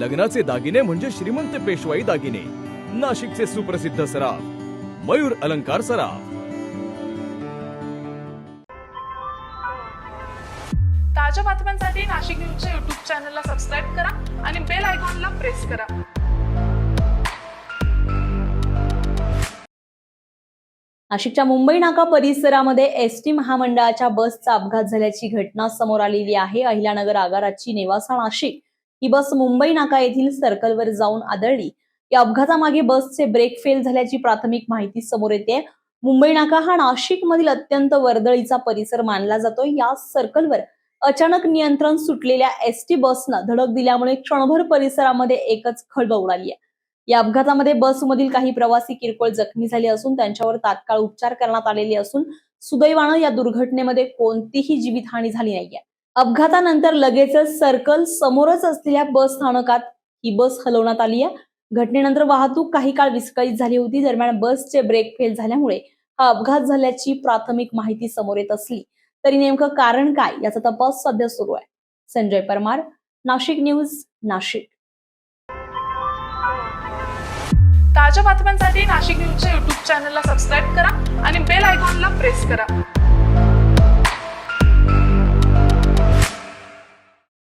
लग्नाचे दागिने म्हणजे श्रीमंत पेशवाई दागिने, नाशिकचे सुप्रसिद्ध सराफ मयूर अलंकार सराफ। ताज्या बातम्यांसाठी नाशिक न्यूजच्या YouTube चॅनलला सबस्क्राईब करा आणि बेल आयकॉनला प्रेस करा। नाशिकच्या मुंबई नाका परिसरामध्ये एसटी महामंडळाच्या बसचा अपघात झाल्याची घटना समोर आलेली आहे। अहिल्यानगर आगाराची नेवासा नाशिक ही बस मुंबई नाका येथील सर्कलवर जाऊन आदळली। या अपघातामागे बसचे ब्रेक फेल झाल्याची प्राथमिक माहिती समोर येते। मुंबई नाका हा नाशिक मधील अत्यंत वर्दळीचा परिसर मानला जातो। या सर्कलवर अचानक नियंत्रण सुटलेल्या एसटी बसनं धडक दिल्यामुळे क्षणभर परिसरामध्ये एकच खळबळ उडाली आहे। या अपघातामध्ये बसमधील काही प्रवासी किरकोळ जखमी झाले असून त्यांच्यावर तात्काळ उपचार करण्यात आलेले असून सुदैवानं या दुर्घटनेमध्ये कोणतीही जीवितहानी झाली नाहीये। अपघातानंतर लगेचच सर्कल समोरच असलेल्या बस स्थानकात ही बस हलवण्यात आली आहे। घटनेनंतर वाहतूक काही काळ विस्कळीत झाली होती। दरम्यान बसचे ब्रेक फेल झाल्यामुळे हा अपघात झाल्याची प्राथमिक माहिती समोर येत असली तरी नेमकं कारण काय याचा तपास सध्या सुरू आहे। संजय परमार, नाशिक न्यूज, नाशिक। ताज्या बातम्यांसाठी नाशिक न्यूजच्या YouTube चॅनलला सबस्क्राईब करा आणि बेल आयकॉनला प्रेस करा।